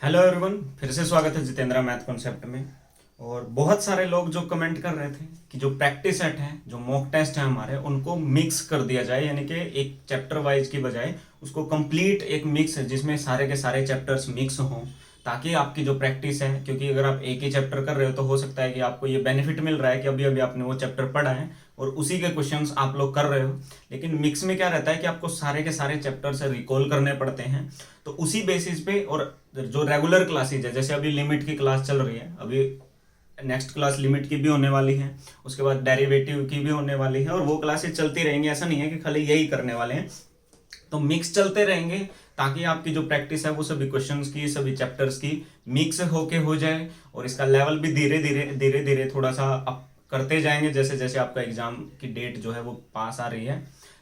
Hello everyone, फिर से स्वागत है जितेंद्रा मैथ कॉन्सेप्ट में। और बहुत सारे लोग जो कमेंट कर रहे थे कि जो प्रैक्टिस सेट है, जो मॉक टेस्ट है हमारे, उनको मिक्स कर दिया जाए, यानी कि एक चैप्टर वाइज की बजाय उसको कंप्लीट एक मिक्स है जिसमें सारे के सारे चैप्टर्स मिक्स हों, ताकि आपकी जो प्रैक्टिस है, क्योंकि अगर आप एक ही चैप्टर कर रहे हो तो हो सकता है कि आपको ये बेनिफिट मिल रहा है कि अभी अभी आपने वो चैप्टर पढ़ा है और उसी के क्वेश्चंस आप लोग कर रहे हो। लेकिन मिक्स में क्या रहता है कि आपको सारे के सारे चैप्टर से रिकॉल करने पड़ते हैं। तो उसी बेसिस पे, और जो रेगुलर क्लासेज है, जैसे अभी लिमिट की क्लास चल रही है, अभी नेक्स्ट क्लास लिमिट की भी होने वाली है, उसके बाद डेरिवेटिव की भी होने वाली है, और वो क्लासेज चलती रहेंगी। ऐसा नहीं है कि खाली यही करने वाले हैं, तो मिक्स चलते रहेंगे ताकि आपकी जो प्रैक्टिस है वो सभी क्वेश्चंस की, सभी चैप्टर्स की मिक्स होके हो जाए। और इसका लेवल भी धीरे धीरे थोड़ा सा अप करते जाएंगे जैसे जैसे आपका एग्जाम की डेट जो है वो पास आ रही है,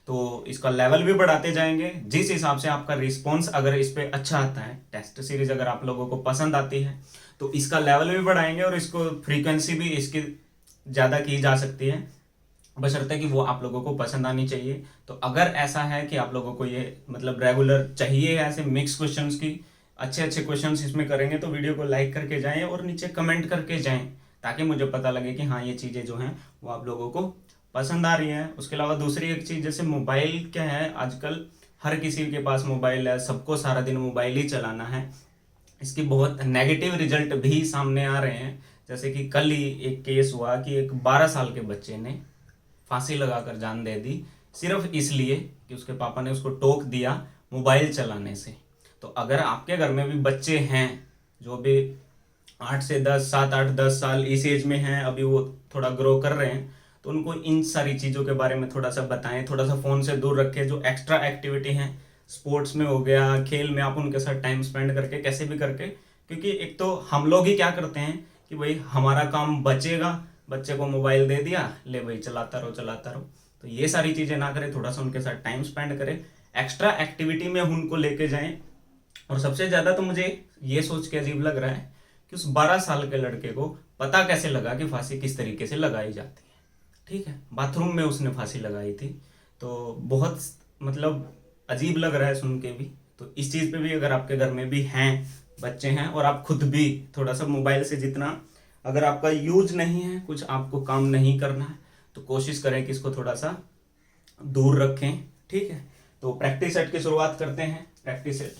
तो इसका लेवल भी बढ़ाते जाएंगे। जिस हिसाब से आपका रिस्पॉन्स अगर इस पे अच्छा आता है, टेस्ट सीरीज अगर आप लोगों को पसंद आती है, तो इसका लेवल भी बढ़ाएंगे और इसको फ्रीक्वेंसी भी इसकी ज़्यादा की जा सकती है, बशर्ते कि वो आप लोगों को पसंद आनी चाहिए। तो अगर ऐसा है कि आप लोगों को ये मतलब रेगुलर चाहिए ऐसे मिक्स क्वेश्चंस की, अच्छे अच्छे क्वेश्चंस इसमें करेंगे, तो वीडियो को लाइक करके जाएं और नीचे कमेंट करके जाएं, ताकि मुझे पता लगे कि हाँ, ये चीज़ें जो हैं वो आप लोगों को पसंद आ रही हैं। उसके अलावा दूसरी एक चीज़, जैसे मोबाइल क्या है, आजकल हर किसी के पास मोबाइल है, सबको सारा दिन मोबाइल ही चलाना है। इसकी बहुत नेगेटिव रिजल्ट भी सामने आ रहे हैं। जैसे कि कल ही एक केस हुआ कि एक 12 साल के बच्चे ने फांसी लगाकर जान दे दी, सिर्फ इसलिए कि उसके पापा ने उसको टोक दिया मोबाइल चलाने से। तो अगर आपके घर में भी बच्चे हैं जो भी 8 से 10, 7, 8, 10 साल इस एज में हैं, अभी वो थोड़ा ग्रो कर रहे हैं, तो उनको इन सारी चीज़ों के बारे में थोड़ा सा बताएं, थोड़ा सा फ़ोन से दूर रखें। जो एक्स्ट्रा एक्टिविटी हैं, स्पोर्ट्स में हो गया, खेल में, आप उनके साथ टाइम स्पेंड करके कैसे भी करके, क्योंकि एक तो हम लोग ही क्या करते हैं कि भाई हमारा काम बचेगा, बच्चे को मोबाइल दे दिया, ले भाई चलाता रहो चलाता रहो। तो ये सारी चीज़ें ना करें, थोड़ा सा उनके साथ टाइम स्पेंड करें, एक्स्ट्रा एक्टिविटी में उनको लेके जाएं। और सबसे ज़्यादा तो मुझे ये सोच के अजीब लग रहा है कि उस 12 साल के लड़के को पता कैसे लगा कि फांसी किस तरीके से लगाई जाती है। ठीक है, बाथरूम में उसने फांसी लगाई थी, तो बहुत मतलब अजीब लग रहा है सुन के भी। तो इस चीज़ पे भी, अगर आपके घर में भी हैं बच्चे हैं और आप खुद भी थोड़ा सा मोबाइल से जितना, अगर आपका यूज नहीं है, कुछ आपको काम नहीं करना है, तो कोशिश करें कि इसको थोड़ा सा दूर रखें। ठीक है, तो प्रैक्टिस सेट की शुरुआत करते हैं। प्रैक्टिस सेट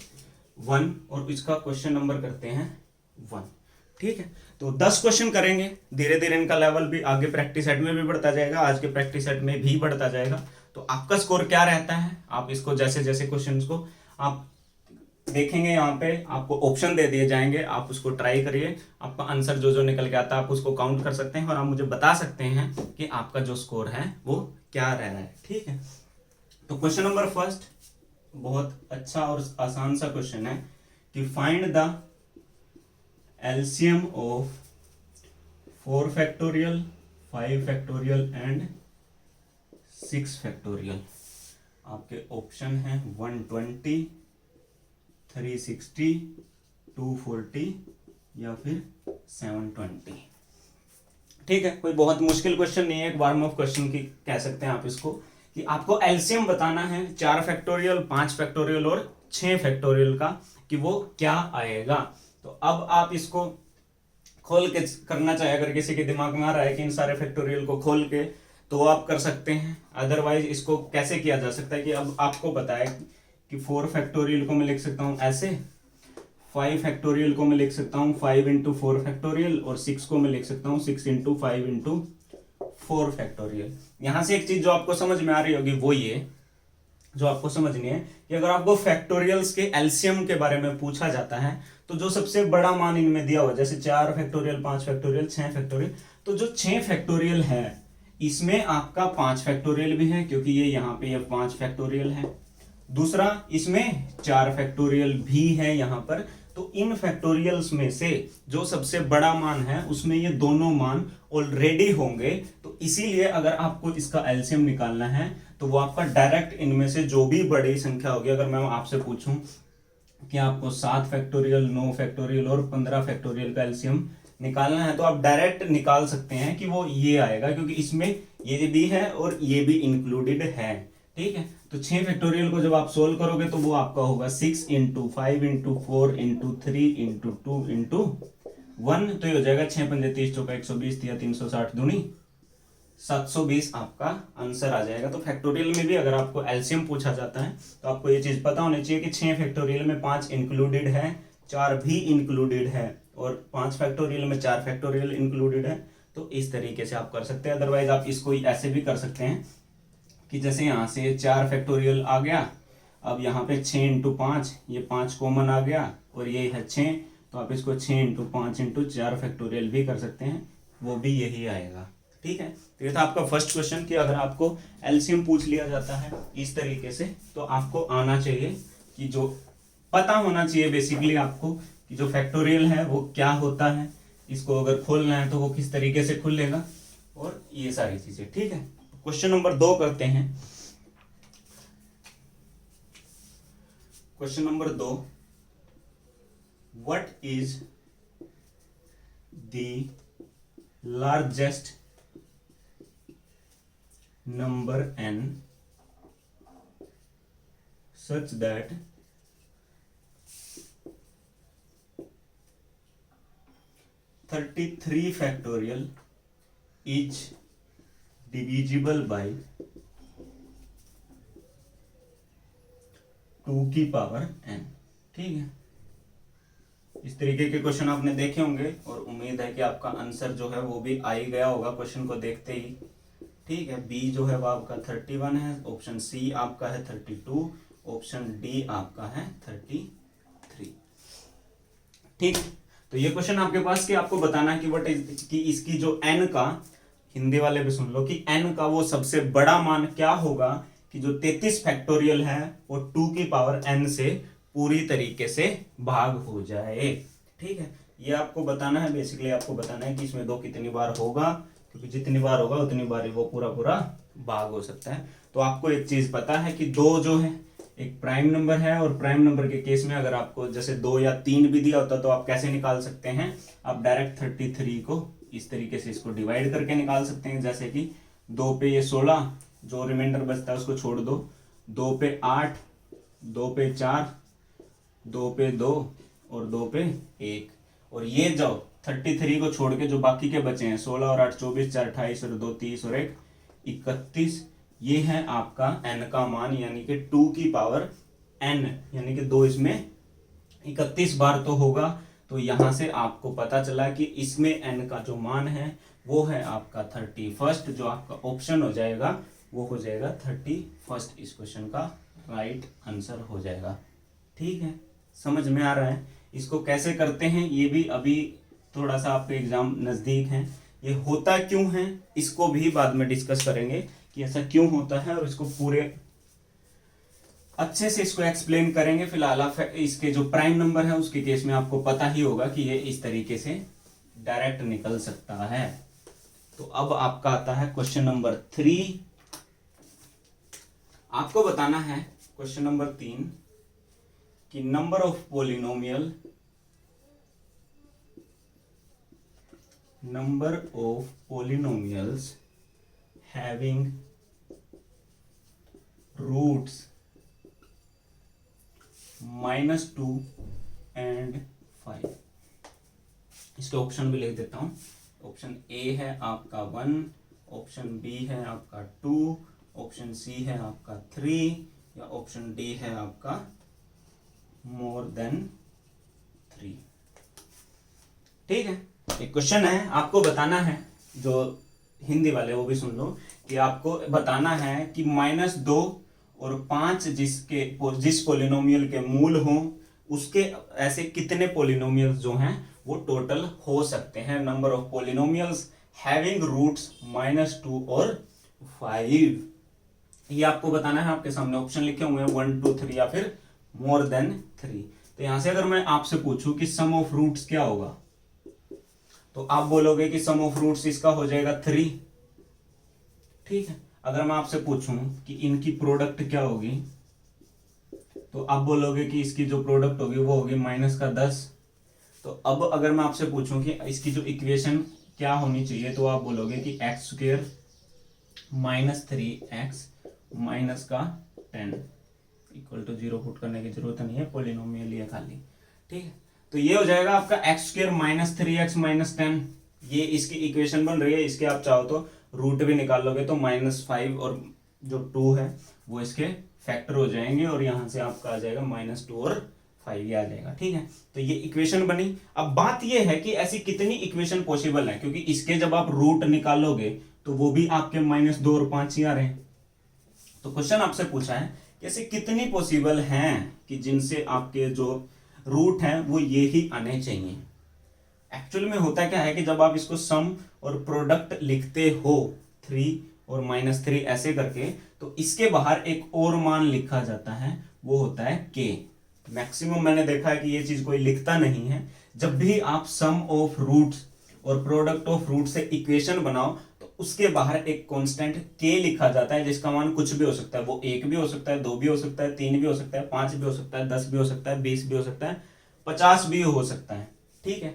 1 और इसका क्वेश्चन नंबर करते हैं 1। ठीक है, तो 10 क्वेश्चन करेंगे, धीरे धीरे इनका लेवल भी आगे प्रैक्टिस सेट में भी बढ़ता जाएगा, आज के प्रैक्टिस सेट में भी बढ़ता जाएगा। तो आपका स्कोर क्या रहता है, आप इसको जैसे जैसे क्वेश्चंस को आप देखेंगे, यहाँ पे आपको ऑप्शन दे दिए जाएंगे, आप उसको ट्राई करिए, आपका आंसर जो जो निकल के आता है आप उसको काउंट कर सकते हैं और आप मुझे बता सकते हैं कि आपका जो स्कोर है वो क्या रह रहा है। ठीक है, तो क्वेश्चन नंबर फर्स्ट बहुत अच्छा और आसान सा क्वेश्चन है कि find the LCM of 4 factorial, 5 factorial and 6 factorial. आपके ऑप्शन है 120, 360, 240 या फिर 720। ठीक है, कोई बहुत मुश्किल क्वेश्चन नहीं है, एक वार्म अप क्वेश्चन की कह सकते हैं आप इसको, कि आपको एलसीएम बताना है 4 फैक्टोरियल, 5 फैक्टोरियल और 6 फैक्टोरियल का, कि वो क्या आएगा। तो अब आप इसको खोल के करना चाहे, अगर किसी के दिमाग में आ रहा है कि इन सारे फैक्टोरियल को खोल के, तो आप कर सकते हैं। अदरवाइज इसको कैसे किया जा सकता है कि अब आपको पता है कि 4 फैक्टोरियल को मैं लिख सकता हूँ ऐसे, 5 फैक्टोरियल को मैं लिख सकता हूँ 5 इंटू 4 फैक्टोरियल, और 6 को मैं लिख सकता हूँ 6 इंटू 5 इंटू 4 फैक्टोरियल। यहाँ से एक चीज जो आपको समझ में आ रही होगी वो ये, जो आपको समझनी है कि अगर आपको फैक्टोरियल्स के एलसीएम के बारे में पूछा जाता है, तो जो सबसे बड़ा मान इनमें दिया हुआ, जैसे 4 फैक्टोरियल, 5 फैक्टोरियल, 6 फैक्टोरियल, तो जो 6 फैक्टोरियल है इसमें आपका 5 फैक्टोरियल भी है, क्योंकि ये यहाँ पे ये 5 फैक्टोरियल है। दूसरा, इसमें 4 फैक्टोरियल भी है यहाँ पर। तो इन फैक्टोरियल्स में से जो सबसे बड़ा मान है उसमें ये दोनों मान ऑलरेडी होंगे। तो इसीलिए अगर आपको इसका एलसीएम निकालना है तो वो आपका डायरेक्ट इनमें से जो भी बड़ी संख्या होगी, अगर मैं आपसे पूछूं कि आपको 7 फैक्टोरियल, 9 फैक्टोरियल और 15 फैक्टोरियल का एलसीएम निकालना है, तो आप डायरेक्ट निकाल सकते हैं कि वो ये आएगा, क्योंकि इसमें ये भी है और ये भी इंक्लूडेड है। ठीक है। तो 6 फैक्टोरियल को जब आप सोल्व करोगे तो वो आपका होगा 6 into 5 into 4 into 3 into 2 into 1, तो ये हो जाएगा 6 पंजे 30 चौका 120 या 360 दूनी 720 आपका आंसर आ जाएगा। तो फैक्टोरियल में भी अगर आपको एलसीएम पूछा जाता है तो आपको ये चीज पता होनी चाहिए कि 6 फैक्टोरियल में 5 इंक्लूडेड है, 4 भी इंक्लूडेड है, और 5 फैक्टोरियल में 4 फैक्टोरियल इंक्लूडेड है। तो इस तरीके से आप कर सकते हैं। अदरवाइज आप इसको ऐसे भी कर सकते हैं कि जैसे यहाँ से 4 फैक्टोरियल आ गया, अब यहाँ पे 6 इंटू 5, ये 5 कॉमन आ गया और ये है 6, तो आप इसको 6 इंटू 5 इंटू 4 फैक्टोरियल भी कर सकते हैं, वो भी यही आएगा। ठीक है। तो ये था आपका फर्स्ट क्वेश्चन कि अगर आपको एलसीएम पूछ लिया जाता है इस तरीके से तो आपको आना चाहिए कि जो पता होना चाहिए बेसिकली आपको कि जो फैक्टोरियल है वो क्या होता है, इसको अगर खोलना है तो वो किस तरीके से खुलेगा, और ये सारी चीजें। ठीक है। क्वेश्चन नंबर 2 करते हैं। Question number 2, what is the largest number n such that 33 factorial is divisible by 2 की पावर n। ठीक है। इस तरीके के क्वेश्चन आपने देखे होंगे और उम्मीद है कि आपका आंसर जो है वो भी आ ही गया होगा क्वेश्चन को देखते ही। ठीक है। बी जो है वो आपका 31 है, ऑप्शन सी आपका है 32, ऑप्शन डी आपका है 33। ठीक। तो ये क्वेश्चन आपके पास कि आपको बताना है कि व्हाट इज कि इसकी जो n का, हिंदी वाले भी सुन लो कि n का वो सबसे बड़ा मान क्या होगा कि जो 33 फैक्टोरियल है वो 2 की पावर n से पूरी तरीके से भाग हो जाए। ठीक है। ये आपको बताना है, बेसिकली आपको बताना है कि इसमें 2 कितनी बार होगा, क्योंकि जितनी बार होगा उतनी बार वो पूरा भाग हो सकता है। तो आपको एक चीज पता है कि 2 जो है एक प्राइम नंबर है, और प्राइम नंबर के केस में अगर आपको जैसे 2 या 3 भी दिया होता तो आप कैसे निकाल सकते हैं, आप डायरेक्ट 33 को इस तरीके से इसको डिवाइड करके निकाल सकते हैं। जैसे कि 2 पे ये 16, जो रिमाइंडर बचता है उसको छोड़ दो, 2 पे 8, 2 पे 4, 2 पे 2 और 2 पे 1, और ये जाओ 33 को छोड़ के जो बाकी के बचे हैं 16 और 8 24, 4 28 और 2 30 और 1 31, ये है आपका n का मान, यानी कि 2 की पावर n, यानी कि 2 इसमें 31 बार तो होगा। तो यहां से आपको पता चला कि इसमें n का जो मान है वो है आपका 31, जो आपका ऑप्शन हो जाएगा वो हो जाएगा 31। इस क्वेश्चन का राइट आंसर हो जाएगा। ठीक है। समझ में आ रहा है। इसको कैसे करते हैं ये भी अभी थोड़ा सा आपके एग्जाम नजदीक है, ये होता क्यों है इसको भी बाद में डिस्कस करेंगे कि ऐसा क्यों होता है, और इसको पूरे अच्छे से इसको एक्सप्लेन करेंगे। फिलहाल इसके जो प्राइम नंबर है उसके केस में आपको पता ही होगा कि ये इस तरीके से डायरेक्ट निकल सकता है। तो अब आपका आता है क्वेश्चन नंबर 3। आपको बताना है क्वेश्चन नंबर 3 कि number of polynomials having roots -2 and 5। इसके ऑप्शन भी लिख देता हूं। ऑप्शन ए है आपका 1, ऑप्शन बी है आपका 2, ऑप्शन सी है आपका 3, या ऑप्शन डी है आपका मोर देन 3। ठीक है। एक क्वेश्चन है, आपको बताना है, जो हिंदी वाले वो भी सुन लो, कि आपको बताना है कि -2 और 5 जिस पोलिनोमियल के मूल हों उसके ऐसे कितने पोलिनोमियल्स जो हैं वो टोटल हो सकते हैं। Number of polynomials having roots -2 और 5, ये आपको बताना है। आपके सामने ऑप्शन लिखे हुए हैं 1 2 3 या फिर मोर देन 3। तो यहां से अगर मैं आपसे पूछूं कि सम ऑफ रूट्स क्या होगा, तो आप बोलोगे कि सम ऑफ रूट्स इसका हो जाएगा 3। ठीक है। अगर मैं आपसे पूछूं कि इनकी प्रोडक्ट क्या होगी, तो आप बोलोगे कि इसकी जो प्रोडक्ट होगी वो होगी -10। तो अब अगर मैं आपसे पूछूं कि इसकी जो इक्वेशन क्या होनी चाहिए, तो आप बोलोगे कि x² -3x माइनस का 10 इक्वल टू 0 पुट करने की जरूरत नहीं है, पॉलिनोमियल है खाली। ठीक है, तो ये हो जाएगा आपका x square minus 3x minus 10। ये इसकी इक्वेशन बन रही है, इसके आप चाहो तो रूट भी निकाल लोगे तो -5 और जो 2 है वो इसके फैक्टर हो जाएंगे और यहाँ से आपका आ जाएगा -2 और 5 ये आ जाएगा। ठीक है, तो ये इक्वेशन बनी। अब बात ये है कि ऐसी कितनी इक्वेशन पॉसिबल है, क्योंकि इसके जब आप रूट निकालोगे तो वो भी आपके -2 और 5 ही आ रहे हैं। तो क्वेश्चन आपसे पूछा है कि ऐसे कितनी पॉसिबल हैं कि जिनसे आपके जो रूट हैं वो ये ही आने चाहिए। एक्चुअल में होता क्या है कि जब आप इसको सम और प्रोडक्ट लिखते हो 3 और -3 ऐसे करके, तो इसके बाहर एक और मान लिखा जाता है, वो होता है k। मैक्सिमम मैंने देखा है कि ये चीज कोई लिखता नहीं है। जब भी आप सम ऑफ रूट्स और प्रोडक्ट ऑफ रूट से इक्वेशन बनाओ तो उसके बाहर एक कांस्टेंट k लिखा जाता है, जिसका मान कुछ भी हो सकता है। वो 1 भी हो सकता है, 2 भी हो सकता है, 3 भी हो सकता है, 5 भी हो सकता है, 10 भी हो सकता है, 20 भी हो सकता है, 50 भी हो सकता है। ठीक है,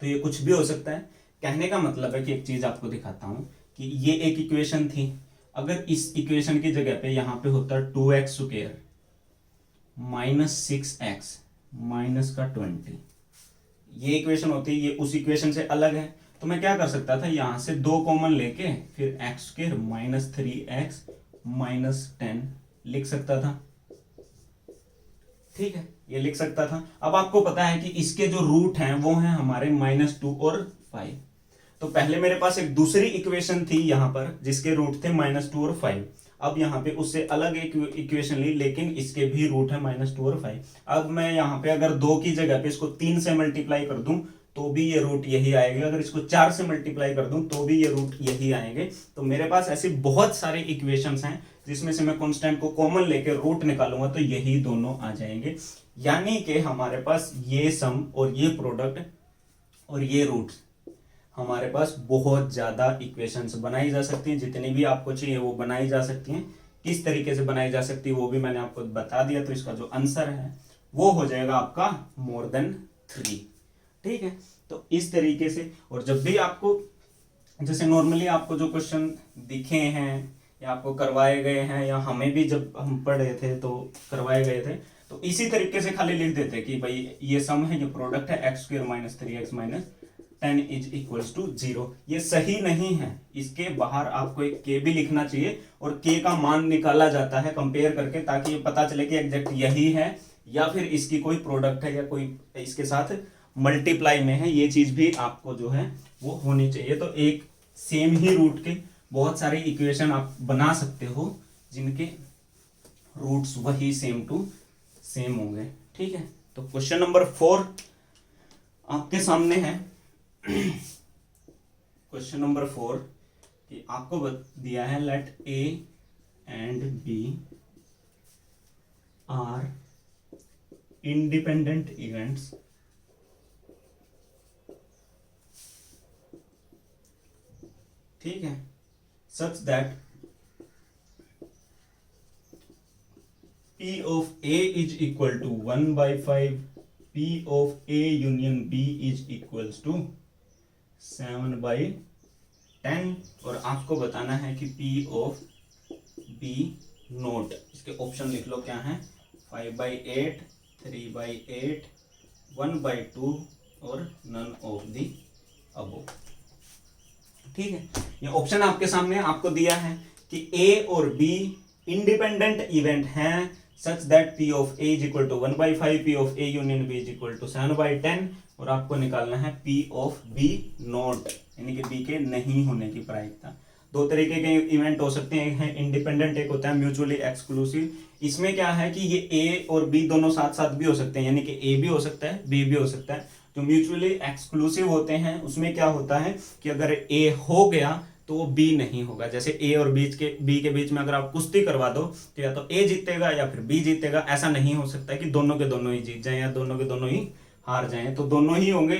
तो ये कुछ भी हो सकता है। कहने का मतलब है कि एक चीज आपको दिखाता हूं कि ये एक इक्वेशन थी, अगर इस इक्वेशन की जगह पे यहां पे होता 2x स्क्वायर -6x माइनस का 20, ये इक्वेशन होती है, ये उस इक्वेशन से अलग है। तो मैं क्या कर सकता था, यहां से 2 कॉमन लेके फिर x स्क्वायर -3x माइनस 10 लिख सकता था। ठीक है, ये लिख सकता था। अब आपको पता है कि इसके जो रूट हैं वो हैं हमारे -2 और 5। तो पहले मेरे पास एक दूसरी इक्वेशन थी यहां पर जिसके रूट थे -2 और 5। अब यहाँ पे उससे अलग एक इक्वेशन ली, लेकिन इसके भी रूट है -2 और 5। अब मैं यहाँ पे अगर 2 की जगह पे इसको 3 से मल्टीप्लाई कर दूं तो भी ये रूट यही आएगा, अगर इसको 4 से मल्टीप्लाई कर दूं तो भी ये रूट यही आएंगे। तो मेरे पास ऐसे बहुत सारे इक्वेशंस हैं जिसमें से मैं कांस्टेंट को कॉमन लेकर रूट निकालूंगा तो यही दोनों आ जाएंगे। यानी कि हमारे पास ये सम और ये प्रोडक्ट और ये रूट, हमारे पास बहुत ज्यादा इक्वेशंस बनाई जा सकती हैं। जितनी भी आपको चाहिए वो बनाई जा सकती हैं। किस तरीके से बनाई जा सकती है वो भी मैंने आपको बता दिया। तो इसका जो आंसर है वो हो जाएगा आपका मोर देन 3। ठीक है, तो इस तरीके से। और जब भी आपको जैसे नॉर्मली आपको जो क्वेश्चन दिखे हैं या आपको करवाए गए हैं या हमें भी जब हम पढ़ रहे थे तो करवाए गए थे, तो इसी तरीके से खाली लिख देते कि भाई ये सम है, ये प्रोडक्ट है x square -3x minus 10 is equals to 0। ये सही नहीं है, इसके बाहर आपको एक k भी लिखना चाहिए और k का मान निकाला जाता है कंपेयर करके, ताकि ये पता चले कि एग्जैक्ट यही है या फिर इसकी कोई प्रोडक्ट है या कोई इसके साथ मल्टीप्लाई में है। ये चीज भी आपको जो है वो होनी चाहिए। तो एक सेम ही रूट के बहुत सारे इक्वेशन आप बना सकते हो जिनके रूट्स वही सेम टू सेम होंगे। ठीक है, तो क्वेश्चन नंबर 4 आपके सामने है। क्वेश्चन नंबर 4 कि आपको दिया है let A and B are independent events ठीक है, such that P of A is equal to 1/5, P of A union B is equals to 7/10 और आपको बताना है कि P of B नोट, इसके ऑप्शन लिख लो क्या है, 5/8, 3/8, 1/2 और नन ऑफ दी अबो। ठीक है, ये ऑप्शन आपके सामने आपको दिया है कि A और B इंडिपेंडेंट इवेंट हैं सच that P of A is equal to 1/5, P of A union B is equal to 7/10 और आपको निकालना है P of B नॉट, यानी कि B के नहीं होने की प्रायिकता। 2 तरीके के इवेंट हो सकते हैं, एक है इंडिपेंडेंट, एक होता है म्यूचुअली एक्सक्लूसिव। इसमें क्या है कि ये A और B दोनों साथ साथ भी हो सकते हैं, यानी कि A भी हो सकता है B भी हो सकता है। जो म्यूचुअली एक्सक्लूसिव होते हैं उसमें क्या होता है कि अगर A हो गया तो वो B नहीं होगा। जैसे A और B के बीच में अगर आप कुश्ती करवा दो तो या तो A जीतेगा या फिर B जीतेगा, ऐसा नहीं हो सकता कि दोनों के दोनों ही जीत जाएं या दोनों के दोनों ही हार जाएं, तो दोनों ही होंगे।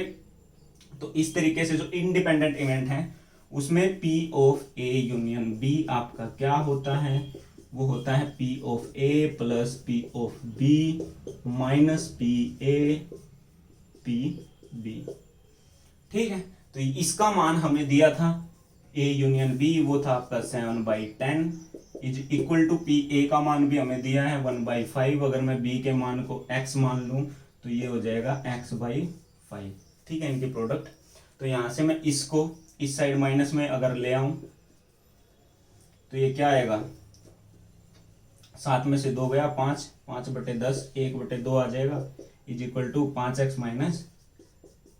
तो इस तरीके से जो इंडिपेंडेंट इवेंट है उसमें P of A union B आपका क्या होता है, वो होता है P of A plus P of B minus PA PB। ठीक है, तो इसका मान हमें दिया था A यूनियन B, वो था आपका 7/10 is equal to P A का मान भी हमें दिया है 1/5। अगर मैं बी के मान को x मान लूँ तो ये हो जाएगा x/5। ठीक है, इनकी प्रोडक्ट। तो यहाँ से मैं इसको इस साइड माइनस में अगर ले आऊँ तो ये क्या आएगा, 7 में से 2 गया 5, 5/10 1/2 आ जाएगा, is equal to 5x minus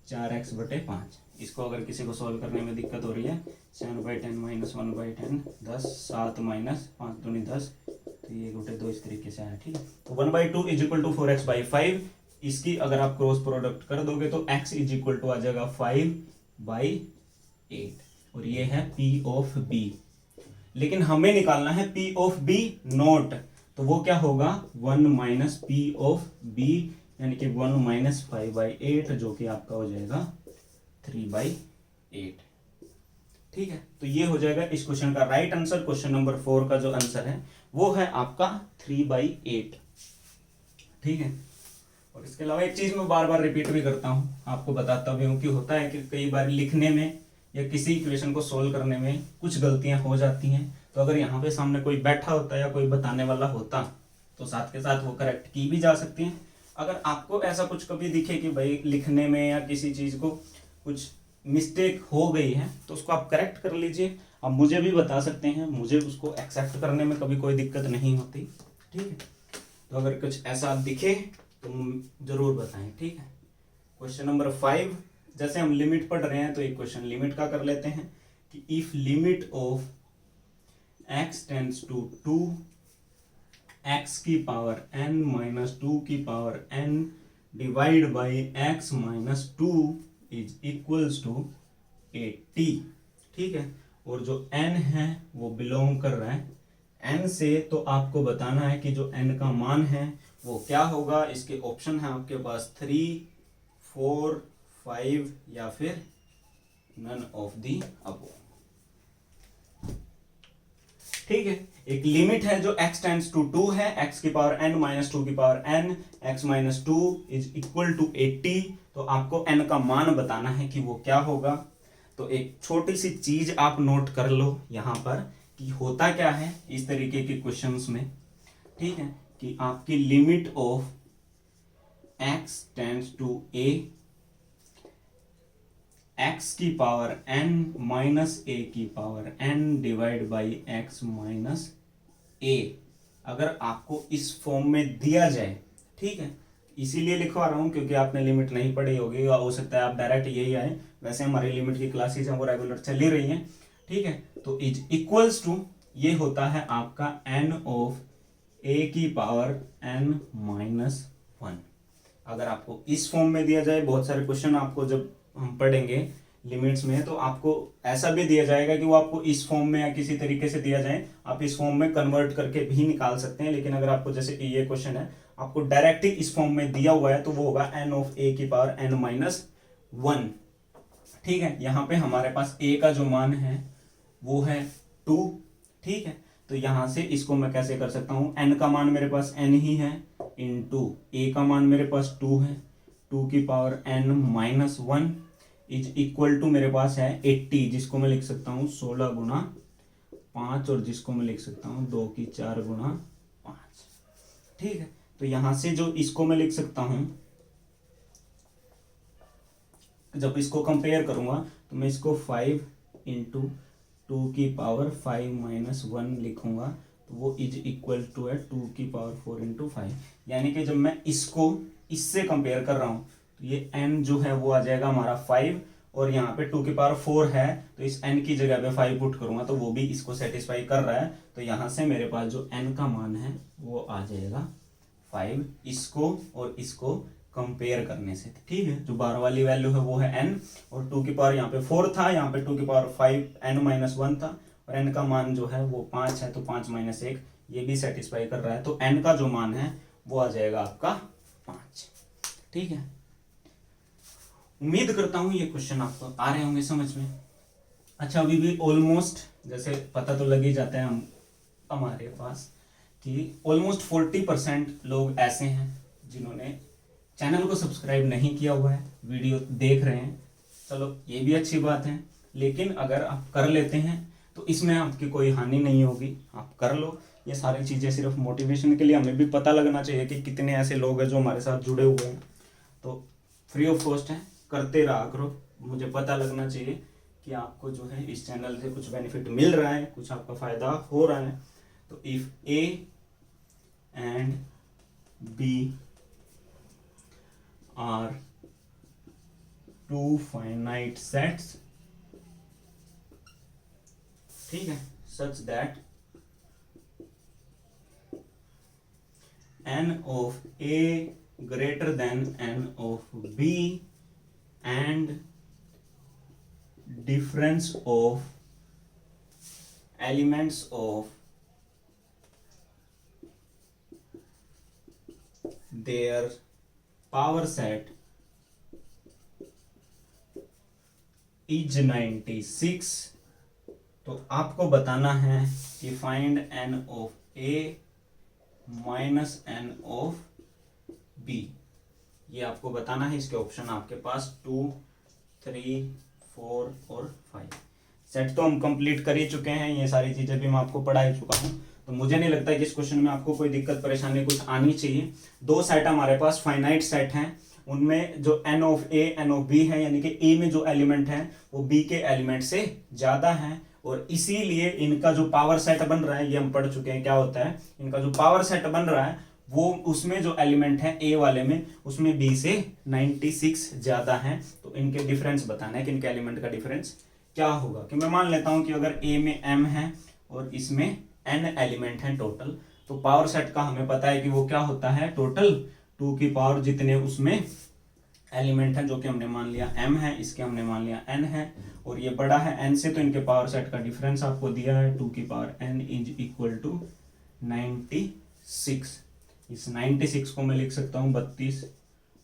4x/5। इसको अगर किसी को सॉल्व करने में दिक्कत हो रही है, 7/10 माइनस 1/10 10, 7 माइनस 5 दूनी 10, तो ये 1/2 इस तरीके से आया। ठीक है, तो 1/2 इज इक्वल टू 4x/5। इसकी अगर आप क्रॉस प्रोडक्ट कर दोगे तो x इज इक्वल टू आ जाएगा 5/8, और ये है P ऑफ B। लेकिन हमें निकालना है P ऑफ B नोट, तो वो क्या होगा 1 माइनस P ऑफ B, यानी कि 1 माइनस 5/8, जो कि आपका हो जाएगा 3/8। ठीक है, तो ये हो जाएगा इस क्वेश्चन का राइट आंसर। क्वेश्चन नंबर 4 का जो आंसर है वो है आपका 3/8। ठीक है, और इसके अलावा एक चीज मैं बार बार रिपीट भी करता हूँ, आपको बताता भी हूँ कि होता है कि कई बार लिखने में या किसी इक्वेशन को सोल्व करने में कुछ गलतियां हो जाती हैं। तो अगर यहाँ पे सामने कोई बैठा होता या कोई बताने वाला होता तो साथ के साथ वो करेक्ट की भी जा सकती हैं। अगर आपको ऐसा कुछ कभी दिखे कि भाई लिखने में या किसी चीज़ को कुछ मिस्टेक हो गई है तो उसको आप करेक्ट कर लीजिए। आप मुझे भी बता सकते हैं, मुझे उसको एक्सेप्ट करने में कभी कोई दिक्कत नहीं होती। ठीक है, तो अगर कुछ ऐसा दिखे तो जरूर बताएं। ठीक है, क्वेश्चन नंबर 5, जैसे हम लिमिट पढ़ रहे हैं तो एक क्वेश्चन लिमिट का कर लेते हैं कि if limit of x tends to 2 x की पावर n माइनस 2 की power n divide by x minus 2 is equals to 80। ठीक है, और जो n है वो बिलोंग कर रहा है n से, तो आपको बताना है कि जो n का मान है वो क्या होगा। इसके ऑप्शन है आपके पास 3, 4, 5 या फिर नन ऑफ दी अबव। ठीक है, एक लिमिट है जो x टेंड्स टू 2 है, x की पावर n माइनस 2 की power n, x minus 2 is equal to 80। तो आपको n का मान बताना है कि वो क्या होगा। तो एक छोटी सी चीज आप नोट कर लो यहाँ पर कि होता क्या है इस तरीके के क्वेश्चंस में। ठीक है, कि आपकी limit of x tends to a, x की पावर n माइनस a की power n divide by x minus a, अगर आपको इस फॉर्म में दिया जाए। ठीक है, इसीलिए लिखवा रहा हूं क्योंकि आपने लिमिट नहीं पढ़ी होगी, या हो सकता है आप डायरेक्ट यही आए। वैसे हमारी लिमिट की क्लासेज हैं वो रेगुलर चल ही रही हैं। ठीक है, तो इज इक्वल्स टू ये होता है आपका n ऑफ a की पावर n माइनस 1। अगर आपको इस फॉर्म में दिया जाए, बहुत सारे क्वेश्चन आपको जब हम पढ़ेंगे लिमिट्स में तो आपको ऐसा भी दिया जाएगा कि वो आपको इस फॉर्म में या किसी तरीके से दिया जाए, आप इस फॉर्म में कन्वर्ट करके भी निकाल सकते हैं। लेकिन अगर आपको जैसे कि ये क्वेश्चन है आपको डायरेक्ट ही इस फॉर्म में दिया हुआ है तो वो होगा n ऑफ a की पावर n माइनस 1। ठीक है, यहाँ पे हमारे पास a का जो मान है वो है 2। ठीक है, तो यहाँ से इसको मैं कैसे कर सकता हूँ, n का मान मेरे पास n ही है इंटू a का मान मेरे पास 2 है, 2 की power n minus 1 is equal to मेरे पास है 80, जिसको मैं लिख सकता हूँ 16 गुना 5, और जिसको मैं लिख सकता हूँ 2 की 4 गुना 5। ठीक है, तो यहाँ से जो इसको मैं लिख सकता हूँ, जब इसको कंपेयर करूंगा तो मैं इसको 5 इंटू 2 की पावर 5 माइनस 1 लिखूंगा, तो वो इज इक्वल टू है 2 की पावर 4 इंटू 5। यानी कि जब मैं इसको इससे कंपेयर कर रहा हूँ तो ये n जो है वो आ जाएगा हमारा 5, और यहाँ पे 2 की पावर 4 है तो इस n की जगह पे 5 पुट करूंगा तो वो भी इसको सेटिस्फाई कर रहा है। तो यहाँ से मेरे पास जो n का मान है वो आ जाएगा 5, इसको और इसको कंपेयर करने से। ठीक है, जो बाहर वाली वैल्यू है वो है n, और 2 की पावर यहाँ पे 4 था, यहाँ पे 2 की पावर 5 n माइनस 1 था, और n का मान जो है वो 5 है तो 5 माइनस 1 ये भी सेटिस्फाई कर रहा है। तो n का जो मान है वो आ जाएगा आपका 5। ठीक है, उम्मीद करता हूँ ये क्वेश्चन आपको आ रहे होंगे समझ में। अच्छा, अभी भी ऑलमोस्ट जैसे पता तो लग ही जाता है हमारे पास कि ऑलमोस्ट 40% लोग ऐसे हैं जिन्होंने चैनल को सब्सक्राइब नहीं किया हुआ है, वीडियो देख रहे हैं। चलो ये भी अच्छी बात है, लेकिन अगर आप कर लेते हैं तो तो इसमें आपकी कोई हानि नहीं होगी, आप कर लो। ये सारी चीज़ें सिर्फ मोटिवेशन के लिए, हमें भी पता लगना चाहिए कि कितने ऐसे लोग हैं जो हमारे साथ जुड़े हुए हैं। तो फ्री ऑफ कॉस्ट है, करते रहा करो। मुझे पता लगना चाहिए कि आपको जो है इस चैनल से कुछ बेनिफिट मिल रहा है, कुछ आपका फ़ायदा हो रहा है। तो if A and B are two finite sets, ठीक है, such that n of a greater than n of b and difference of elements of their power set is 96। तो आपको बताना है कि find n of a minus n of b, ये आपको बताना है। इसके ऑप्शन आपके पास 2, 3, 4 और 5। सेट तो हम कंप्लीट कर ही चुके हैं, ये सारी चीजें भी मैं आपको पढ़ा ही चुका हूँ। तो मुझे नहीं लगता कि इस क्वेश्चन में आपको कोई दिक्कत परेशानी कुछ आनी चाहिए। 2 सेट हमारे पास फाइनाइट सेट हैं, उनमें जो n of a n of b है, यानी कि a में जो एलिमेंट है वो b के एलिमेंट से ज्यादा है, और इसीलिए इनका जो पावर सेट बन रहा है, ये हम पढ़ चुके हैं क्या होता है। इनका जो पावर सेट बन रहा है वो उसमें जो एलिमेंट है a वाले में, उसमें b से 96 ज्यादा है। तो इनके डिफरेंस बताना है कि इनके एलिमेंट का डिफरेंस क्या होगा। कि मैं मान लेता हूं कि अगर a में m है और इसमें n एलिमेंट है टोटल, तो पावर सेट का हमें पता है कि वो क्या होता है, टोटल 2 की पावर जितने उसमें एलिमेंट है, जो कि हमने मान लिया m है, इसके हमने मान लिया n है, और ये बड़ा है n से, तो इनके पावर सेट का डिफरेंस आपको दिया है 2 की power n is equal to 96। इस 96 को मैं लिख सकता हूँ 32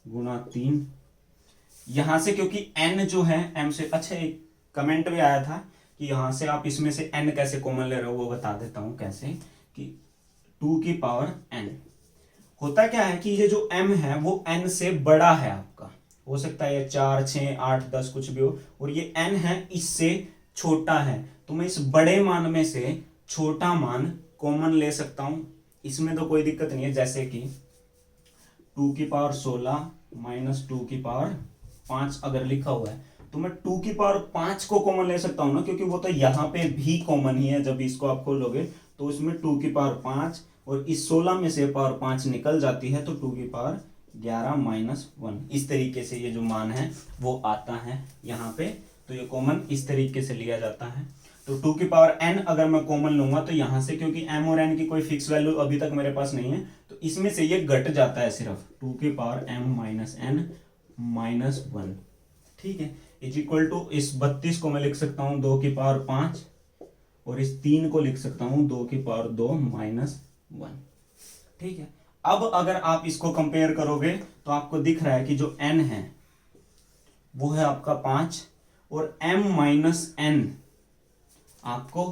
गुणा 3। यहां से क्योंकि n जो है m से, अच्छा एक कमेंट भी आया था कि यहां से आप इसमें से n कैसे कॉमन ले रहे हो, वो बता देता हूं कैसे। कि 2 की पावर n होता क्या है कि ये जो m है वो n से बड़ा है आपका, हो सकता है ये 4, 6, 8, 10 कुछ भी हो, और ये n है इससे छोटा है। तो मैं इस बड़े मान में से छोटा मान कॉमन ले सकता हूं, इसमें तो कोई दिक्कत नहीं है। जैसे कि 2 की पावर 16 माइनस 2 की पावर 5 अगर लिखा हुआ है, तो मैं 2 की पावर 5 को कॉमन ले सकता हूं ना, क्योंकि वो तो यहाँ पे भी कॉमन ही है। जब इसको आप खोलोगे तो इसमें 2 की पावर 5 और इस 16 में से पावर 5 निकल जाती है, तो 2 की पावर 11 माइनस 1, इस तरीके से ये जो मान है वो आता है यहाँ पे। तो ये कॉमन इस तरीके से लिया जाता है। तो 2 की पावर n अगर मैं कॉमन लूंगा तो यहाँ से, क्योंकि m और n की कोई फिक्स वैल्यू अभी तक मेरे पास नहीं है, तो इसमें से ये घट जाता है सिर्फ 2 की power m minus n minus 1, ठीक है, इज इक्वल टू इस 32 को मैं लिख सकता हूँ 2 की पावर 5, और इस 3 को लिख सकता हूँ 2 की पावर 2 माइनस 1, ठीक है। अब अगर आप इसको कंपेयर करोगे तो आपको दिख रहा है कि जो n है वो है आपका 5, और m माइनस n आपको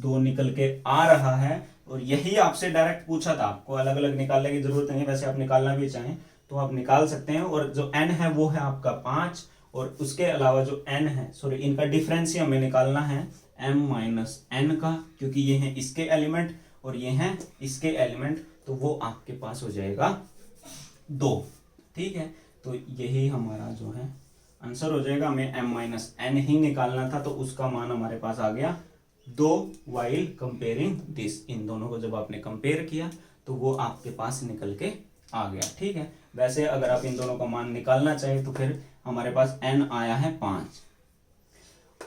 2 निकल के आ रहा है। और यही आपसे डायरेक्ट पूछा था, आपको अलग अलग निकालने की जरूरत नहीं है, वैसे आप निकालना भी चाहें तो आप निकाल सकते हैं। और जो n है वो है आपका 5, और उसके अलावा जो n है, सॉरी इनका डिफरेंस ही हमें निकालना है m माइनस n का, क्योंकि ये हैं इसके एलिमेंट और ये हैं इसके एलिमेंट, तो वो आपके पास हो जाएगा 2, ठीक है। तो यही हमारा जो है आंसर हो जाएगा। हमें m माइनस n ही निकालना था, तो उसका मान हमारे पास आ गया 2 वाइल कंपेयरिंग दिस। इन दोनों को जब आपने कंपेयर किया तो वो आपके पास निकल के आ गया, ठीक है। वैसे अगर आप इन दोनों का मान निकालना चाहे तो फिर हमारे पास n आया है 5,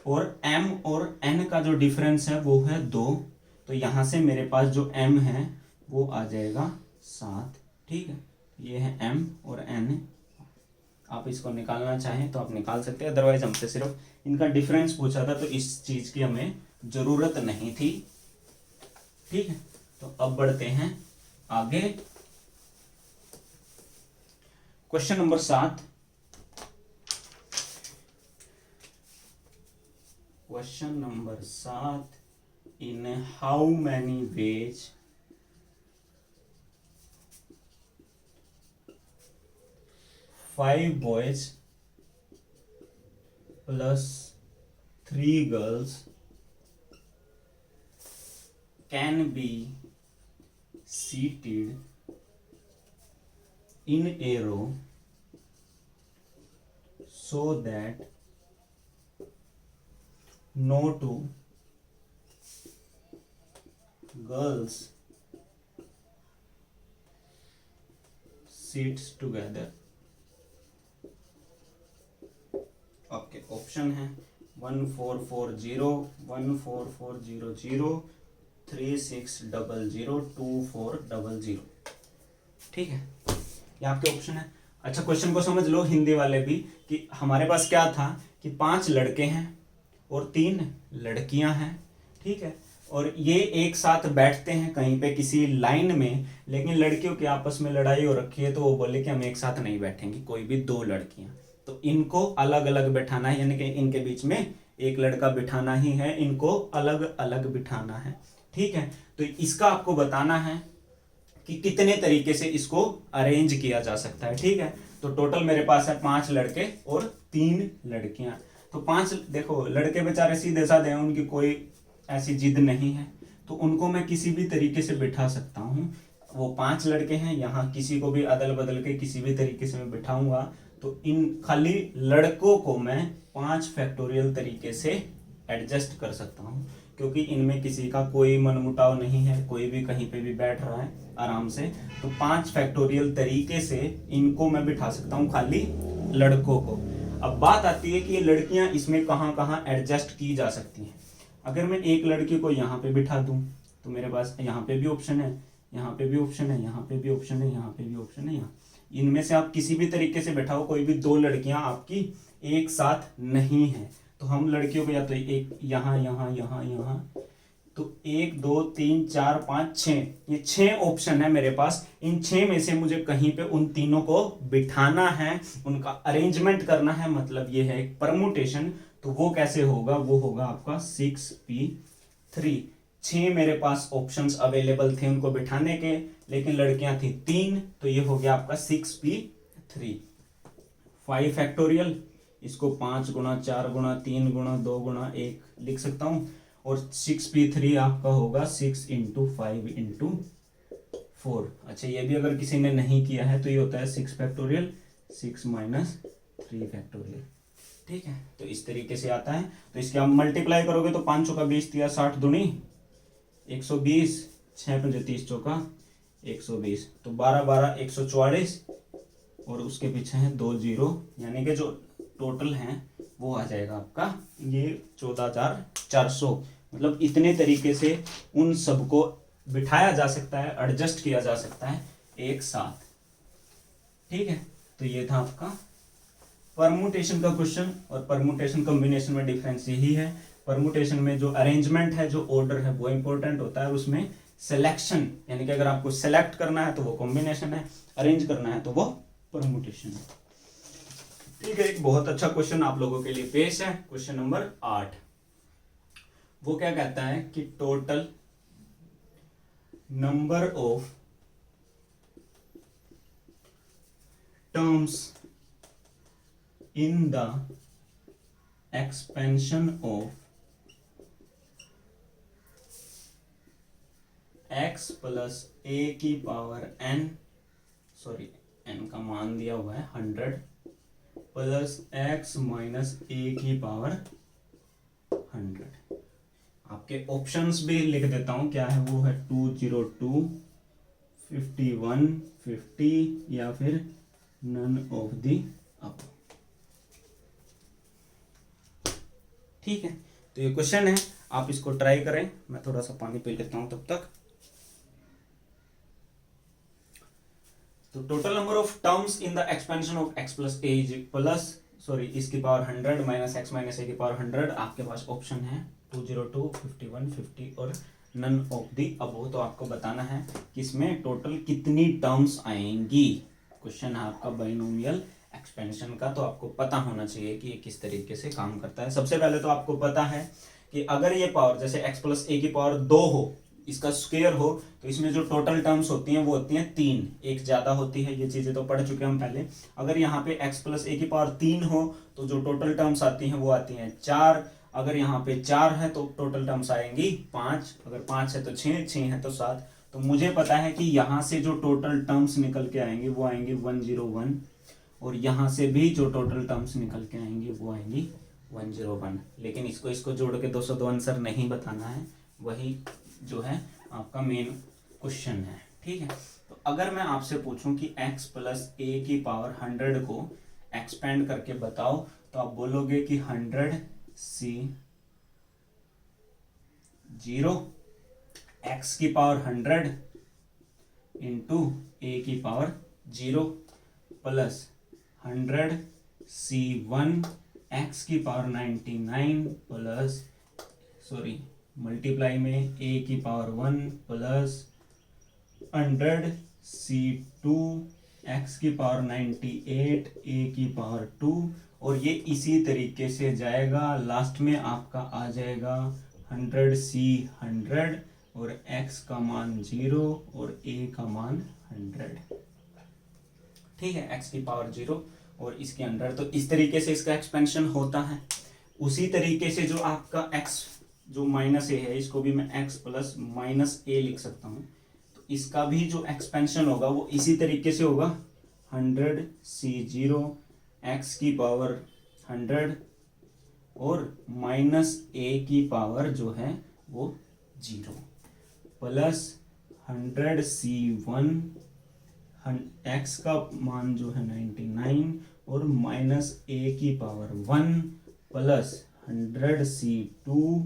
और m और n का जो डिफरेंस है वो है 2, तो यहां से मेरे पास जो m है वो आ जाएगा 7, ठीक है। ये है m और n, आप इसको निकालना चाहें तो आप निकाल सकते हैं, अदरवाइज हमसे सिर्फ इनका डिफरेंस पूछा था, तो इस चीज की हमें जरूरत नहीं थी, ठीक है। तो अब बढ़ते हैं आगे। Question number 7, question number 7, in how many ways five boys plus 3 girls can be seated in a row so that no two girls sits together. आपके ऑप्शन है 1440 14400 3600 2400। ठीक है, ये आपके ऑप्शन है। अच्छा, क्वेश्चन को समझ लो हिंदी वाले भी कि हमारे पास क्या था कि 5 लड़के हैं और 3 लड़कियां हैं। ठीक है, और ये एक साथ बैठते हैं कहीं पे किसी लाइन में, लेकिन लड़कियों की आपस में लड़ाई हो रखी है तो वो बोले कि हम एक साथ नहीं बैठेंगे, कोई भी 2 लड़कियां, तो इनको अलग अलग बैठाना है, यानी कि इनके बीच में एक लड़का बिठाना ही है, इनको अलग अलग बिठाना है। ठीक है, तो इसका आपको बताना है कि कितने तरीके से इसको अरेंज किया जा सकता है। ठीक है, तो टोटल मेरे पास है 5 लड़के और 3 लड़कियां। तो 5 देखो लड़के बेचारे सीधे साधे हैं, उनकी कोई ऐसी जिद नहीं है, तो उनको मैं किसी भी तरीके से बिठा सकता हूँ। वो 5 लड़के हैं, यहाँ किसी को भी अदल बदल के किसी भी तरीके से मैं बिठाऊंगा, तो इन खाली लड़कों को मैं 5 फैक्टोरियल तरीके से एडजस्ट कर सकता हूँ, क्योंकि इनमें किसी का कोई मनमुटाव नहीं है, कोई भी कहीं पे भी बैठ रहा है आराम से, तो 5 फैक्टोरियल तरीके से इनको मैं बिठा सकता हूँ खाली लड़कों को। अब बात आती है कि ये लड़कियां इसमें कहाँ कहाँ एडजस्ट की जा सकती हैं। अगर मैं एक लड़की को यहाँ पे बिठा दूं तो मेरे पास यहाँ पे भी ऑप्शन है, यहाँ पे भी ऑप्शन है, यहाँ पे भी ऑप्शन है, यहाँ पे भी ऑप्शन है, यहाँ इनमें से आप किसी भी तरीके से बैठाओ, कोई भी 2 लड़कियां आपकी एक साथ नहीं है, तो हम लड़कियों को या तो एक यहाँ यहाँ यहाँ यहाँ, तो 1 2 3 4 5 6, ये 6 ऑप्शन है मेरे पास। इन 6 में से मुझे कहीं पे उन तीनों को बिठाना है, उनका अरेंजमेंट करना है, मतलब ये है एक परमुटेशन। तो वो कैसे होगा, वो होगा आपका 6p3। 6 मेरे पास ऑप्शंस अवेलेबल थे उनको बिठाने के, लेकिन लड़कियां थी 3, तो ये हो गया आपका 6p3। 5 फैक्टोरियल, इसको 5 गुना 4 गुना 3 गुना 2 गुना 1 लिख सकता हूं, और 6p3 आपका होगा 6 इंटू 5 इंटू 4। अच्छा, ये भी अगर किसी ने नहीं किया है तो ये होता है 6 फैक्टोरियल 6 माइनस 3 फैक्टोरियल। ठीक है, तो इस तरीके से आता है। तो इसके आप मल्टीप्लाई करोगे तो 5 चौका 20 दिया 60 दूनी 120, 6 पंजे 30 चौका 120, तो 12 12 144, और उसके पीछे है 2 0, यानी कि जो टोटल है वो आ जाएगा आपका ये 14,400। मतलब इतने तरीके से उन सबको बिठाया जा सकता है, एडजस्ट किया जा सकता है एक साथ। ठीक है, तो ये था आपका परमुटेशन का क्वेश्चन। और परमुटेशन कॉम्बिनेशन में डिफरेंस यही है, परमुटेशन में जो अरेंजमेंट है, जो ऑर्डर है, वो इंपॉर्टेंट होता है, उसमें सिलेक्शन, यानी कि अगर आपको सेलेक्ट करना है तो वो कॉम्बिनेशन है, अरेंज करना है तो वो परमुटेशन है। ठीक है, एक बहुत अच्छा क्वेश्चन आप लोगों के लिए पेश है, क्वेश्चन नंबर 8। वो क्या कहता है कि total number of terms in the expansion of x plus a की पावर n, सॉरी n का मान दिया हुआ है 100, प्लस x माइनस a की पावर 100। आपके ऑप्शंस भी लिख देता हूं, क्या है वो है 202, 51, 50 या फिर नन ऑफ द अब। ठीक है, तो ये क्वेश्चन है, आप इसको ट्राई करें। मैं थोड़ा सा पानी पी लेता हूं तब तक। तो total number of terms in the expansion of x plus A is plus sorry इसकी पावर 100 माइनस x माइनस ए की पावर 100। आपके पास ऑप्शन है 202, 51, 50 और नन ऑफ दी अबव। तो आपको बताना है कि इसमें टोटल कितनी टर्म्स आएंगी। क्वेश्चन है आपका बाइनोमियल एक्सपेंशन का, तो आपको पता होना चाहिए कि ये किस तरीके से काम करता है। सबसे पहले तो आपको पता है कि अगर ये पावर जैसे x प्लस ए की पावर 2 हो, इसका स्क्वायर हो, तो इसमें जो टोटल टर्म्स होती हैं वो होती हैं 3, एक ज्यादा होती है, ये चीजें तो पढ़ चुके हैं हम पहले। अगर यहाँ पे x प्लस ए की पावर 3 हो तो जो टोटल टर्म्स आती हैं वो आती हैं 4, अगर यहाँ पे 4 है तो टोटल टर्म्स आएंगी 5, अगर 5 है तो 6, 6 है तो 7। तो मुझे पता है कि यहाँ से जो टोटल टर्म्स निकल के आएंगी वो आएंगी 101, और यहाँ से भी जो टोटल टर्म्स निकल के आएंगी वो आएंगी 101। लेकिन इसको जोड़ के 202 आंसर नहीं बताना है, वही जो है आपका मेन क्वेश्चन है। ठीक है, तो अगर मैं आपसे पूछूं कि x प्लस ए की पावर 100 को एक्सपेंड करके बताओ, तो आप बोलोगे कि 100 C 0 x की पावर 100 इंटू ए की पावर 0 प्लस 100 C1 x की पावर 99 प्लस मल्टीप्लाई में a की पावर 1 प्लस 100 C2 x की पावर 98 a की पावर 2, और ये इसी तरीके से जाएगा। लास्ट में आपका आ जाएगा 100 C 100 और x का मान 0 और a का मान 100। ठीक है, x की पावर 0 और इसके 100। तो इस तरीके से इसका एक्सपेंशन होता है। उसी तरीके से जो आपका x जो माइनस ए है, इसको भी मैं x प्लस माइनस ए लिख सकता हूँ। तो इसका भी जो एक्सपेंशन होगा वो इसी तरीके से होगा, 100 C0 x की पावर 100 और माइनस a की पावर जो है वो 0 प्लस 100 C1 x का मान जो है 99 और माइनस a की पावर 1 प्लस 100 C2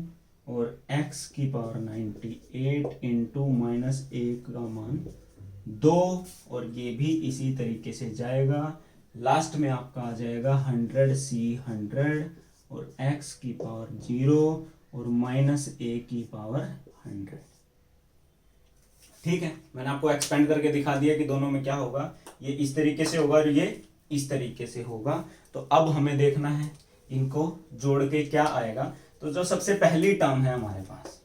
और x की पावर 98 इंटू माइनस a का मान 2, और ये भी इसी तरीके से जाएगा। लास्ट में आपका आ जाएगा 100 C 100 और x की पावर 0 और माइनस a की पावर 100। ठीक है, मैंने आपको एक्सपेंड करके दिखा दिया कि दोनों में क्या होगा। ये इस तरीके से होगा और ये इस तरीके से होगा। तो अब हमें देखना है इनको जोड़ के क्या आएगा। तो जो सबसे पहली टर्म है हमारे पास,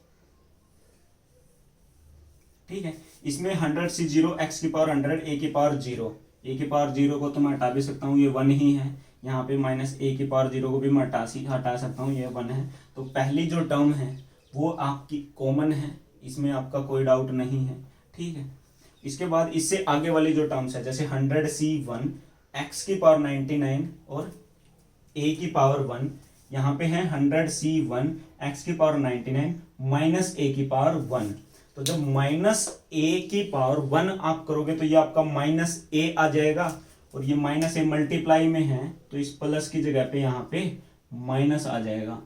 ठीक है, इसमें 100 C0 x की पावर 100 a की पावर 0, a की पावर 0 को तो मैं हटा भी सकता हूँ, ये 1 ही है। यहाँ पे माइनस a की पावर 0 को भी मैं हटा सकता हूँ, ये 1 है। तो पहली जो टर्म है वो आपकी कॉमन है, इसमें आपका कोई डाउट नहीं है। ठीक है, इसके बाद इससे आगे वाली जो टर्म्स है, जैसे 100 C1 x की पावर 99 और a की पावर 1, यहाँ पे है 100 C1 x की पावर 99 माइनस a की पावर 1। तो जब माइनस a की पावर 1 आप करोगे तो ये आपका माइनस a आ जाएगा, और ये माइनस a मल्टीप्लाई में है तो इस प्लस की जगह पे यहाँ पे माइनस आ जाएगा।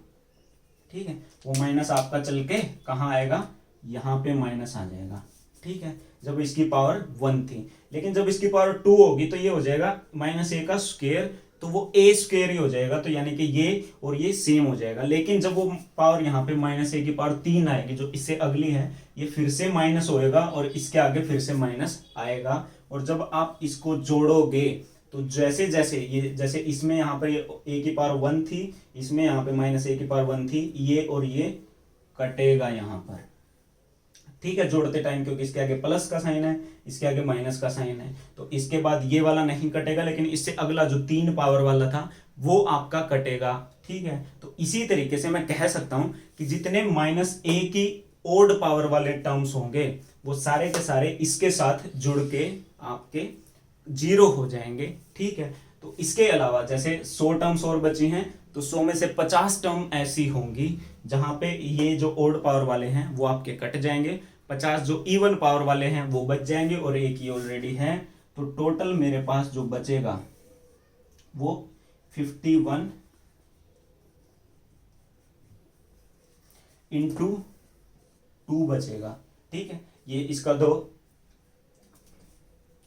ठीक है, वो माइनस आपका चल के कहाँ आएगा, यहाँ पे माइनस आ जाएगा। ठीक है, जब इसकी पावर 1 थी, लेकिन जब इसकी पावर 2 होगी तो ये हो जाएगा माइनस a का स्क्वायर, तो वो a स्क्वायर ही हो जाएगा। तो यानी कि ये और ये सेम हो जाएगा। लेकिन जब वो पावर यहाँ पे माइनस a की पावर 3 आएगी, जो इससे अगली है, ये फिर से माइनस होएगा और इसके आगे फिर से माइनस आएगा। और जब आप इसको जोड़ोगे तो जैसे जैसे ये, जैसे इसमें यहाँ पर a की पावर 1 थी, इसमें यहाँ पे माइनस a की पावर 1 थी, ये और ये कटेगा यहाँ पर। ठीक है, जोड़ते टाइम, क्योंकि इसके आगे प्लस का साइन है, इसके आगे माइनस का साइन है, तो इसके बाद ये वाला नहीं कटेगा, लेकिन इससे अगला जो 3 पावर वाला था वो आपका कटेगा। ठीक है, तो इसी तरीके से मैं कह सकता हूं कि जितने माइनस a की ओड पावर वाले टर्म्स होंगे वो सारे के सारे इसके साथ जुड़ के आपके 0 हो जाएंगे। ठीक है, तो इसके अलावा जैसे 100 टर्म्स और बची हैं, तो 100 में से 50 टर्म ऐसी होंगी जहां पे ये जो ओड पावर वाले हैं वो आपके कट जाएंगे, 50 जो इवन पावर वाले हैं वो बच जाएंगे, और एक ही ऑलरेडी है। तो टोटल मेरे पास जो बचेगा वो 51 इंटू 2 बचेगा। ठीक है, ये इसका दो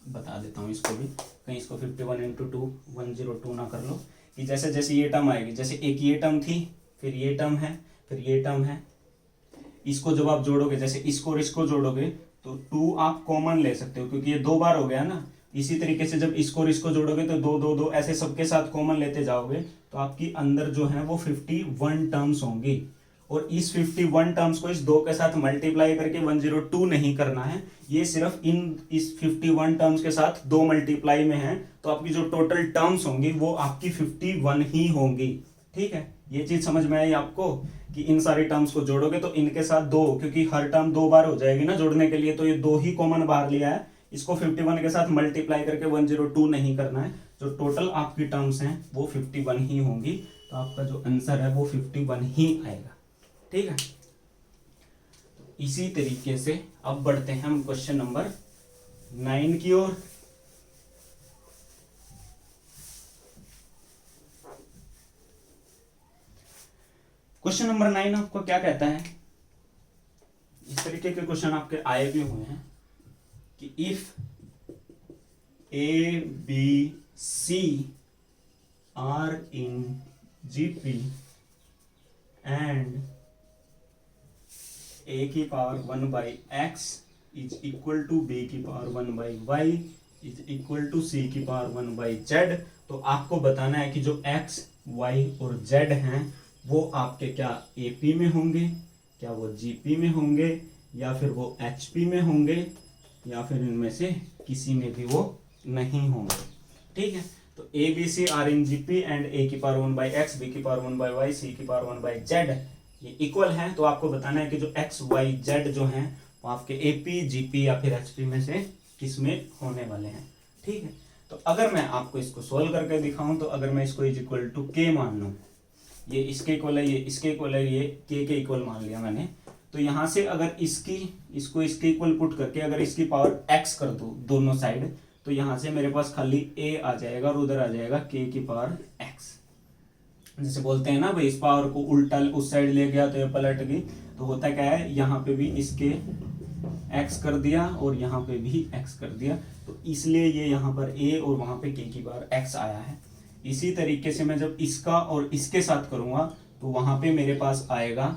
बता देता हूं, इसको भी कहीं इसको 51 इंटू 2 102 ना कर लो, कि जैसे जैसे ये टर्म आएगी, जैसे एक ये टर्म थी, फिर ये टर्म है, फिर ये टर्म है, इसको जब आप जोड़ोगे, जैसे इसको और इसको जोड़ोगे तो 2 आप कॉमन ले सकते हो, क्योंकि ये 2 बार हो गया ना। इसी तरीके से जब इसको और इसको जोड़ोगे तो 2 2 2 ऐसे सबके साथ कॉमन लेते जाओगे, तो आपकी अंदर जो है वो 51 टर्म्स होंगी। और इस 51 टर्म्स को इस 2 के साथ मल्टीप्लाई करके 102 नहीं करना है, ये सिर्फ इस 51 टर्म्स के साथ 2 मल्टीप्लाई में है, तो आपकी जो टोटल टर्म्स होंगी वो आपकी 51 ही होंगी। ठीक है, ये चीज समझ में आई आपको कि इन सारी टर्म्स को जोड़ोगे तो इनके साथ दो, क्योंकि हर टर्म 2 बार हो जाएगी ना जोड़ने के लिए, तो ये 2 ही कॉमन बाहर लिया है, इसको 51 के साथ मल्टीप्लाई करके 102 नहीं करना है, जो टोटल आपकी टर्म्स हैं वो 51 ही होंगी, तो आपका जो आंसर है वो 51 ही आएगा। ठीक है, इसी तरीके से अब बढ़ते हैं हम क्वेश्चन नंबर 9 की ओर। क्वेश्चन नंबर 9 आपको क्या कहता है, इस तरीके के क्वेश्चन आपके आए भी हुए हैं कि if A B C are in GP and A की power 1/x is equal to B की power 1/y is equal to C की पावर 1/z, तो आपको बताना है कि जो x, y और z हैं वो आपके क्या AP में होंगे, क्या वो GP में होंगे, या फिर वो HP में होंगे, या फिर इनमें से किसी में भी वो नहीं होंगे। ठीक है, तो A B C are in GP and A की पावर 1/x, B की पावर 1/y, C की पावर 1/z ये इक्वल हैं, तो आपको बताना है कि जो x, y, z जो हैं वो आपके AP, GP या फिर HP में से किस में होने वाले हैं। ठीक है, तो अगर मैं आपको इसको सोल्व करके दिखाऊं, तो अगर मैं इसको इज इक्वल टू k मान लूं, ये इसके इक्वल है, ये इसके इक्वल है, ये k के इक्वल मान लिया मैंने, तो यहाँ से अगर इसको इसके इक्वल पुट करके अगर इसकी पावर x कर दूं दोनों साइड, तो यहाँ से मेरे पास खाली a आ जाएगा और उधर आ जाएगा k की पावर x। जैसे बोलते हैं ना भाई, इस पावर को उल्टा उस साइड ले गया तो ये पलट गई, तो होता क्या है, यहाँ पे भी इसके x कर दिया और यहाँ पे भी x कर दिया, तो इसलिए ये यहाँ पर a और वहां पे k की पावर x आया है। इसी तरीके से मैं जब इसका और इसके साथ करूंगा तो वहां पे मेरे पास आएगा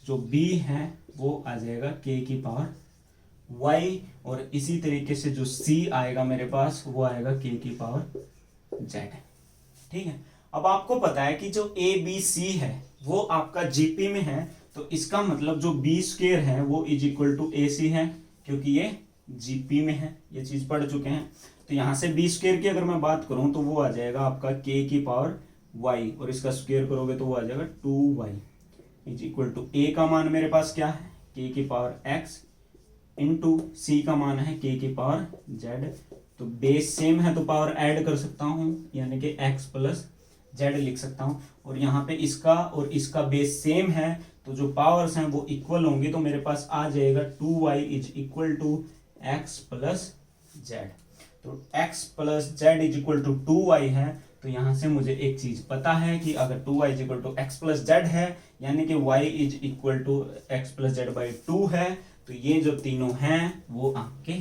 जो b है वो आ जाएगा k की पावर y, और इसी तरीके से जो c आएगा मेरे पास वो आएगा k की पावर z। ठीक है, अब आपको पता है कि जो a b c है वो आपका GP में है, तो इसका मतलब जो b स्क्वायर है वो इज इक्वल टू AC है, क्योंकि ये GP में है, ये चीज पढ़ चुके हैं। तो यहाँ से b स्क्वायर की अगर मैं बात करूं तो वो आ जाएगा आपका k की पावर y, और इसका स्क्वायर करोगे तो वो आ जाएगा 2y is equal to a का मान मेरे पास क्या है, k की पावर x इंटू c का मान है k की पावर z, तो बेस सेम है तो पावर ऐड कर सकता हूँ, यानी कि x प्लस z लिख सकता हूँ, और यहाँ पे इसका और इसका बेस सेम है तो जो पावर्स हैं वो इक्वल होंगे, तो मेरे पास आ जाएगा 2y is equal to x plus z। तो x plus z is equal to 2y है, तो यहाँ से मुझे एक चीज पता है कि अगर 2y is equal to x plus z है, यानी कि y is equal to x plus z by 2 है, तो ये जो तीनों हैं वो आपके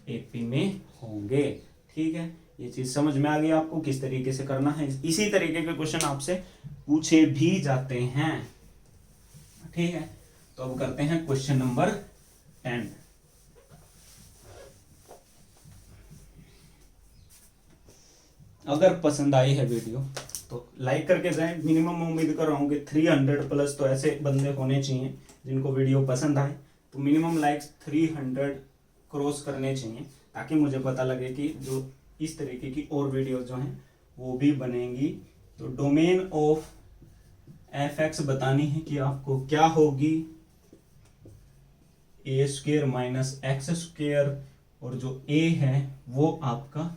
AP में होंगे। ठीक है, ये चीज समझ में आ गई आपको किस तरीके से करना है। इसी तरीके के क्वेश्चन आपसे पूछे भी जाते हैं। ठीक है, तो अब करते हैं क्वेश्चन नंबर 10। अगर पसंद आई है वीडियो तो लाइक करके जाएं। मिनिमम उम्मीद कर रहा हूँ कि 300 प्लस तो ऐसे बंदे होने चाहिए जिनको वीडियो पसंद आए, तो मिनिमम लाइक्स 300 क्रॉस करने चाहिए, ताकि मुझे पता लगे कि जो इस तरीके की और वीडियो जो हैं वो भी बनेंगी। तो डोमेन ऑफ fx बतानी है कि आपको क्या होगी, a square minus x square, और जो a है वो आपका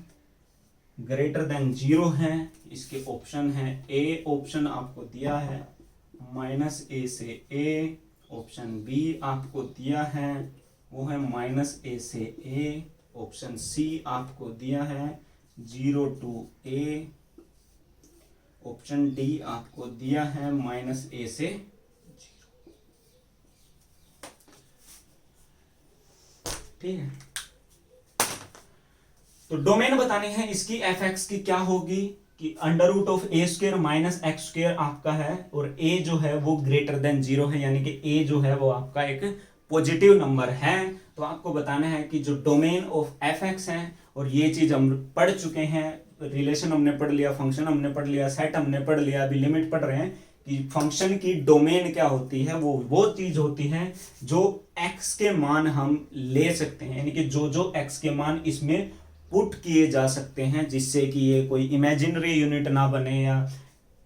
ग्रेटर देन 0 है। इसके ऑप्शन है, a ऑप्शन आपको दिया है माइनस a से a, ऑप्शन b आपको दिया है वो है माइनस a से a, ऑप्शन c आपको दिया है 0 to a, ऑप्शन डी आपको दिया है माइनस a से 0। ठीक है, तो डोमेन बताने हैं इसकी fx की क्या होगी कि under root of a square minus x square आपका है, और a जो है वो ग्रेटर देन 0 है, यानी कि a जो है वो आपका एक पॉजिटिव नंबर है। तो आपको बताना है कि जो डोमेन ऑफ fx है, और ये चीज हम पढ़ चुके हैं, रिलेशन हमने पढ़ लिया, फंक्शन हमने पढ़ लिया, सेट हमने पढ़ लिया, अभी लिमिट पढ़ रहे हैं कि फंक्शन की डोमेन क्या होती है। वो चीज होती है जो x के मान हम ले सकते हैं, यानी कि जो x के मान इसमें पुट किए जा सकते हैं, जिससे कि ये कोई इमेजिनरी यूनिट ना बने या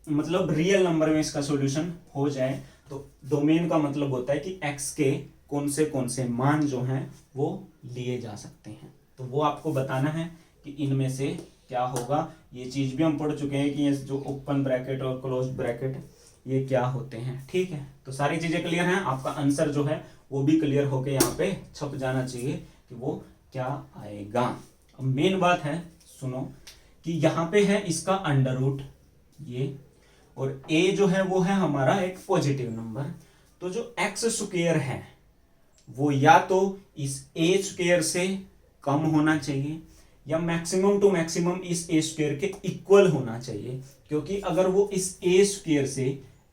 मतलब रियल नंबर में इसका सॉल्यूशन हो जाए। तो डोमेन का मतलब होता है कि x के कौन से मान जो हैं वो लिए जा सकते हैं, तो वो आपको बताना है कि इनमें से क्या होगा। ये चीज भी हम पढ़ चुके हैं कि ये जो ओपन ब्रैकेट और क्लोज ब्रैकेट ये क्या होते हैं। ठीक है, तो सारी चीजें क्लियर हैं, आपका आंसर जो है वो भी क्लियर होके यहाँ पे छप जाना चाहिए कि वो क्या आएगा। अब मेन बात है, सुनो, कि यहाँ पे है इसका अंडर रूट ये, और a जो है वो है हमारा एक पॉजिटिव नंबर। तो जो एक्स स्क्वायर है वो या तो इस a स्क्वायर से कम होना चाहिए या मैक्सिमम टू मैक्सिमम इस a स्क्वायर के इक्वल होना चाहिए, क्योंकि अगर वो इस a स्क्वायर से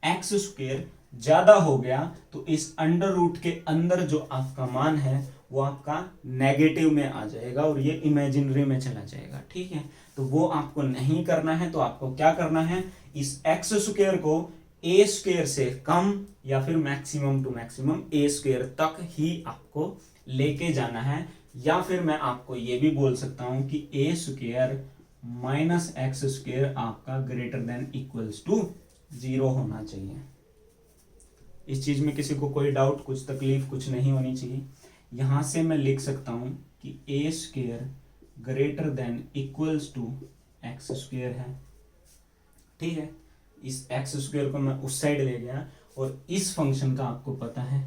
एक्स स्क्वायर ज्यादा हो गया तो इस अंडर रूट के अंदर जो आपका मान है वो आपका नेगेटिव में आ जाएगा और ये इमेजिनरी में चला जाएगा। ठीक है, तो वो आपको नहीं करना है। तो आपको क्या करना है, इस एक्स स्क्वायर को ए स्क्वायर से कम या फिर maximum to maximum a square तक ही आपको लेके जाना है। या फिर मैं आपको ये भी बोल सकता हूं कि A square minus x square आपका ग्रेटर देन इक्वल्स टू 0 होना चाहिए। इस चीज में किसी को कोई डाउट, कुछ तकलीफ, कुछ नहीं होनी चाहिए। यहां से मैं लिख सकता हूं कि A square greater than equals to x square है। ठीक है, इस एक्स स्क्वायर को मैं उस साइड ले गया और इस फंक्शन का आपको पता है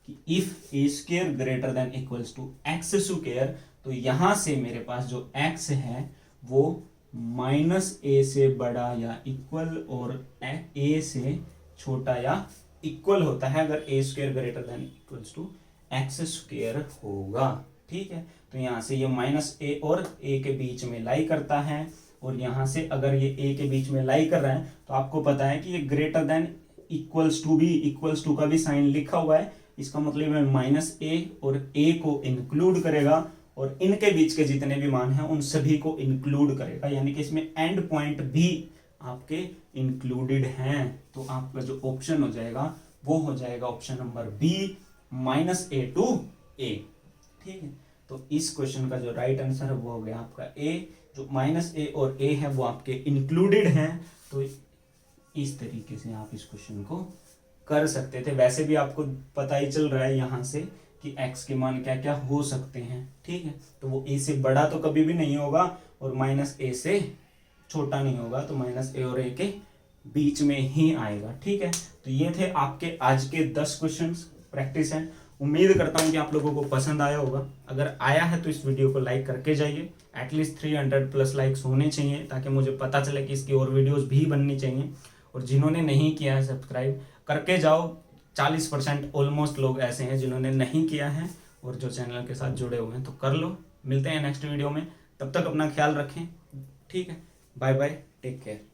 कि if a square greater than equals to x square, तो यहां से मेरे पास जो एक्स है वो माइनस ए से बड़ा या इक्वल और ए से छोटा या इक्वल होता है अगर A square greater than equals to x square होगा। ठीक है, तो यहाँ से ये माइनस ए और ए के बीच में लाई करता है, और यहाँ से अगर ये ए के बीच में लाई कर रहा है तो आपको पता है कि ये ग्रेटर देन इक्वल्स टू भी, इक्वल्स टू का भी साइन लिखा हुआ है। इसका मतलब है माइनस ए और ए को इंक्लूड करेगा और इनके बीच के जितने भी मान हैं उन सभी को इंक्लूड करेगा, यानी कि इसमें एंड पॉइंट भी आपके इंक्लूडेड हैं। तो आपका जो ऑप्शन हो जाएगा वो हो जाएगा option number B, minus A to A. ठीक है, तो इस क्वेश्चन का जो राइट आंसर है वो हो गया आपका ए। जो माइनस ए और ए है वो आपके इंक्लूडेड हैं। तो इस तरीके से आप इस क्वेश्चन को कर सकते थे। वैसे भी आपको पता ही चल रहा है यहाँ से कि x के मान क्या क्या हो सकते हैं। ठीक है, तो वो a से बड़ा तो कभी भी नहीं होगा और माइनस ए से छोटा नहीं होगा, तो माइनस ए और ए के बीच में ही आएगा। ठीक है, तो ये थे आपके आज के 10 क्वेश्चंस प्रैक्टिस है। उम्मीद करता हूँ कि आप लोगों को पसंद आया होगा। अगर आया है तो इस वीडियो को लाइक करके जाइए। एटलीस्ट 300 प्लस लाइक्स होने चाहिए ताकि मुझे पता चले कि इसकी और वीडियोस भी बननी चाहिए। और जिन्होंने नहीं किया है सब्सक्राइब करके जाओ। 40% ऑलमोस्ट लोग ऐसे हैं जिन्होंने नहीं किया है और जो चैनल के साथ जुड़े हुए हैं, तो कर लो। मिलते हैं नेक्स्ट वीडियो में, तब तक अपना ख्याल रखें। ठीक है, बाय बाय, टेक केयर।